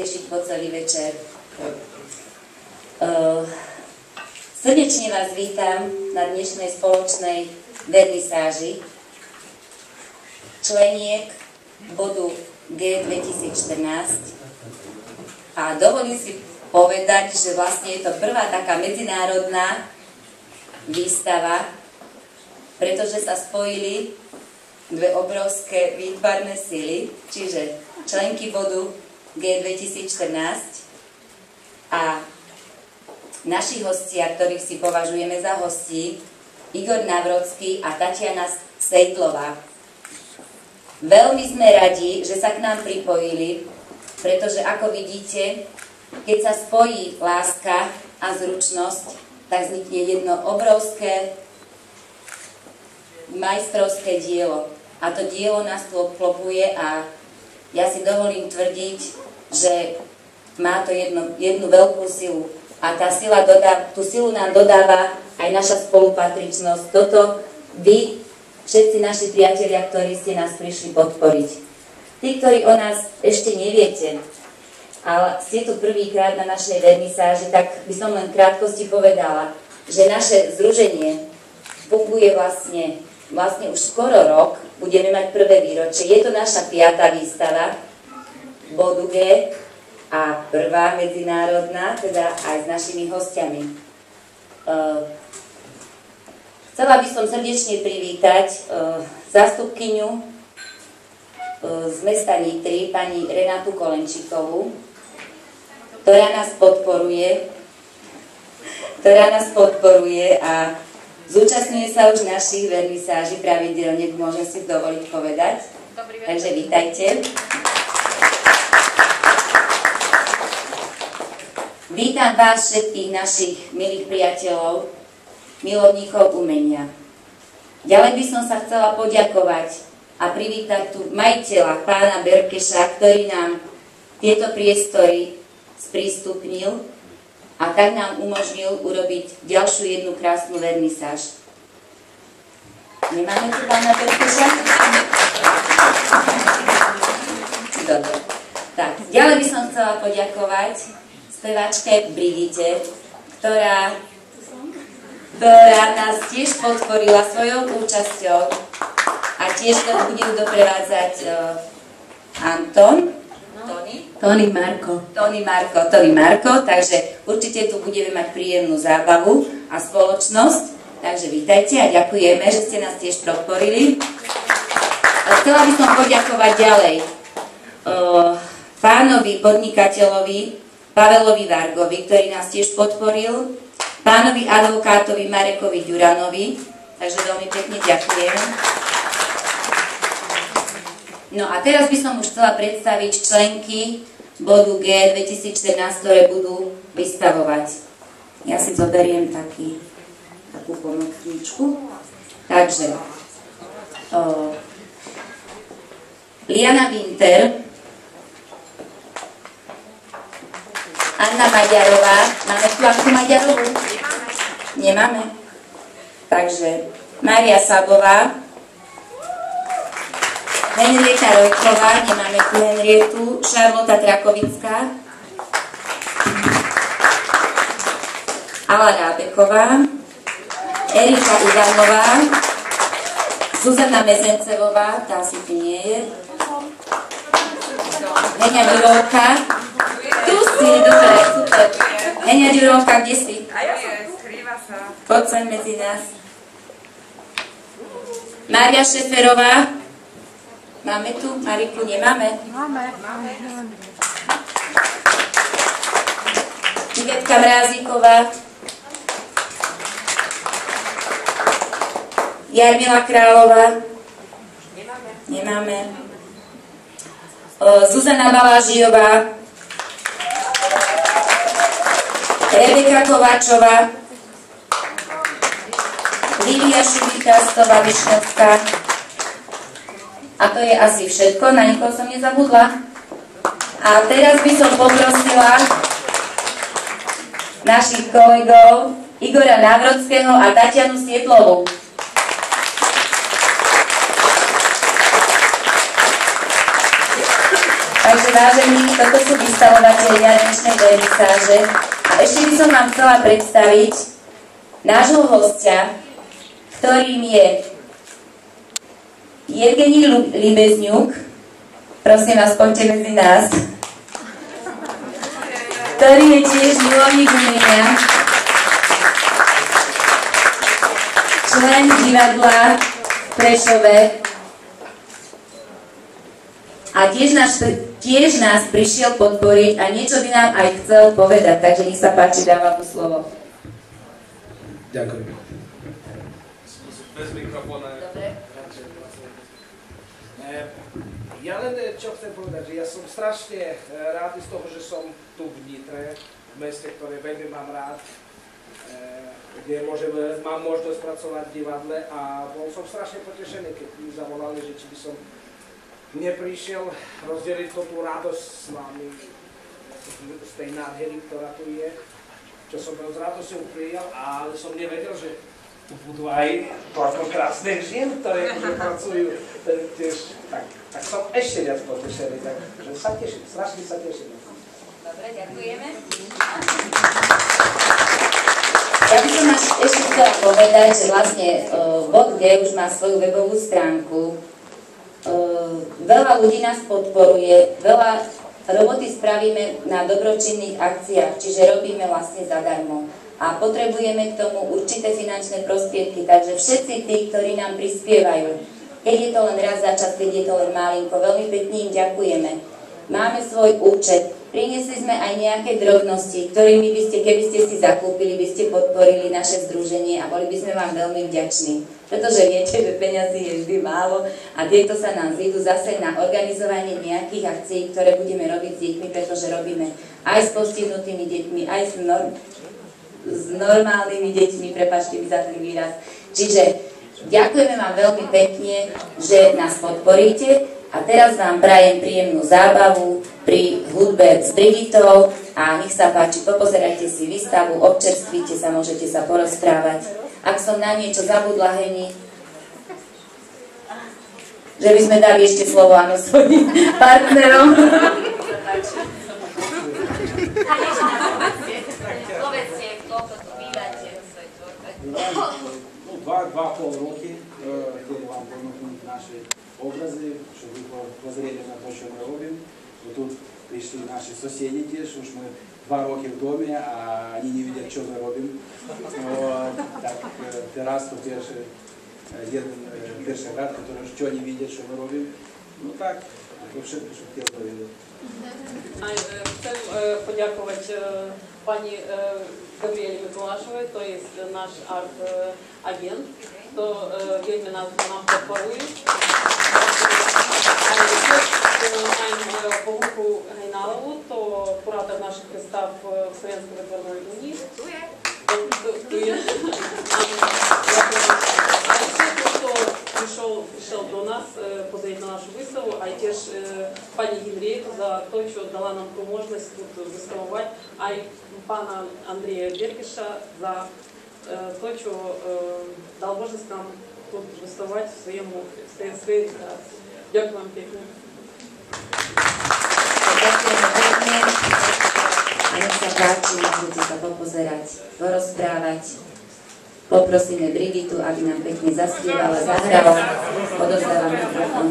tešiť po celý večer. Srdečne vás vítam na dnešnej spoločnej vernisáži členiek bodu G 2014 a dovolím si povedať, že vlastne je to prvá taká medzinárodná výstava, pretože sa spojili dve obrovské výtvarné sily, čiže členky bodu G 2014 a naši hostia, ktorých si považujeme za hostí, Igor Navrocký a Tatiana Sejdlová. Veľmi sme radi, že sa k nám pripojili, pretože ako vidíte, keď sa spojí láska a zručnosť, tak vznikne jedno obrovské majstrovské dielo. A to dielo nás tu obklopuje a ja si dovolím tvrdiť, že má to jednu veľkú silu. A tú silu nám dodáva aj naša spolupatričnosť. Toto vy, všetci naši priatelia, ktorí ste nás prišli podporiť. Tí, ktorí o nás ešte neviete, ale ste tu prvýkrát na našej vernisáži, tak by som len v krátkosti povedala, že naše združenie funguje vlastne už skoro rok, budeme mať prvé výročie. Je to naša 5. výstava bodu G a prvá medzinárodná, teda aj s našimi hostiami. Chcela by som srdečne privítať zástupkyňu z mesta Nitry, pani Renátu Kolenčíkovú, ktorá nás podporuje a zúčastňuje sa už našich vernisáží pravidelne, môžem si dovoliť povedať. Dobrý večer. Takže vítajte. Vítam vás všetkých našich milých priateľov, milovníkov umenia. Ďalej by som sa chcela poďakovať a privítať tu majiteľa, pána Berkeša, ktorý nám tieto priestory sprístupnil a tak nám umožnil urobiť ďalšiu jednu krásnu vernisáž. Nemáme tu pána Berkeša? Dobre. Tak, ďalej by som chcela poďakovať speváčke Brigite, ktorá nás tiež podporila svojou účasťou a tiež to bude doprevádzať Tony Marko, takže určite tu budeme mať príjemnú zábavu a spoločnosť, takže vítajte a ďakujeme, že ste nás tiež podporili. Chcela by som poďakovať ďalej pánovi podnikateľovi Pavelovi Vargovi, ktorý nás tiež podporil, pánovi advokátovi Marekovi Ďuranovi, takže veľmi pekne ďakujem. No a teraz by som už chcela predstaviť členky bodu G 2014, ktoré budú vystavovať. Ja si zoberiem takú pomocničku. Takže Liana Winter, Anna Maďarová. Máme tu Anku Maďarovú? Nemáme. Takže Mária Sabová, Henrieta Rojková, nemáme tu Henrietu, Šarlota Trakovická, Ala Rábeková, Erika Ivanová, Zuzana Mezencevová, tá si tu nie je, Heňa Ďurovka, tu si, dobre, super. Heňa Ďurovka, kde si? Skrýva sa. Poď sem medzi nás. Mária Šeferová. Máme tu? Mariku nemáme? Máme. Ivetka Mrázíková. Jarmila Králová. Nemáme. Zuzana Balážiová. Rebeka Kováčová. Lívia Šubíka-Stová Višňovská. A to je asi všetko, na nikoho som nezabudla. A teraz by som poprosila našich kolegov Igora Navrockého a Tatianu Sejdlovú. Takže vážení, toto sú vystavovatelia dnešnej vernisáže. A ešte by som vám chcela predstaviť nášho hostia, ktorým je Evgenij Libezňuk. Prosím vás, poďte medzi nás. Ktorý je tiež milovník umenia, člen divadla v Prešove a tiež nás prišiel podporiť a niečo by nám aj chcel povedať, takže nech sa páči, dávam mu slovo. Ďakujem. Bez mikrofóna. Dobre. Ja len čo chcem povedať, že ja som strašne rád z toho, že som tu v Nitre, v meste, ktoré veľmi mám rád, kde mám možnosť pracovať v divadle a bol som strašne potešený, keď mi zavolali, že či by som neprišiel rozdeliť tú radosť s vami z tej nádhery, ktorá tu je, čo som s radosťou prijal, ale som nevedel, že tu budú aj toľko krásnych žien, ktoré pracujú tiež. Tak som ešte viac potešený, takže sa teším, strašne sa teším. Dobre, ďakujeme. Ja by som ešte chcela povedať, že vlastne bod G už má svoju webovú stránku. Veľa ľudí nás podporuje, veľa roboty spravíme na dobročinných akciách, čiže robíme vlastne zadarmo. A potrebujeme k tomu určité finančné prostriedky, takže všetci tí, ktorí nám prispievajú, keď je to len raz za čas, keď je to len malinko, veľmi pekne im ďakujeme. Máme svoj účet, priniesli sme aj nejaké drobnosti, ktorými by ste, keby ste si zakúpili, by ste podporili naše združenie a boli by sme vám veľmi vďační. Pretože viete, že peňazí je vždy málo a tieto sa nám zídu zase na organizovanie nejakých akcií, ktoré budeme robiť s deťmi, pretože robíme aj s postihnutými deťmi, aj s normálnymi deťmi, prepáčte mi za ten výraz. Čiže ďakujeme vám veľmi pekne, že nás podporíte a teraz vám prajem príjemnú zábavu pri hudbe s Brigitou a nech sa páči, popozerajte si výstavu, občerstvíte sa, môžete sa porozprávať. Ak som na niečo zabudla, Heni, že by sme dali ešte slovo áno svojim partnerom. Povedzte, koľko tu bývate v svojej tvorbe. 2,5 roky, хотели вам понукнуть наши образы, чтобы вы посмотрели на то, что мы робим. Вот тут пришли наши соседи теж, уж мы 2 роки в доме, а они не видят, что мы робим. Так, террас, перший ряд, который что не видят, что мы робим. Ну так, вообще, що хотів повідати. Chcem poďakovať pani Gabrieli Mikulášovej, to je náš art agent, to veľmi nás podporuje. Aj Bohuku Hajnalovu, to kurátor našich výstav v Slovenskej výtvarnej únii. Tu je. Пришел до нас посмотреть на нашу выставку, а теж пані Генрієту за то, що дала нам ту можливість тут виставувати, а й пана Андрія Беркіша за то, що дав можливість нам тут виставувати в своїй літерації. Дякую вам пекне. Ďakujeme pekne. A nech sa páči, môžete sa popozerať, porozprávať. Poprosíme Brigitu, aby nám pekne zaspievala, zahrala. Odovzdávam mikrofón.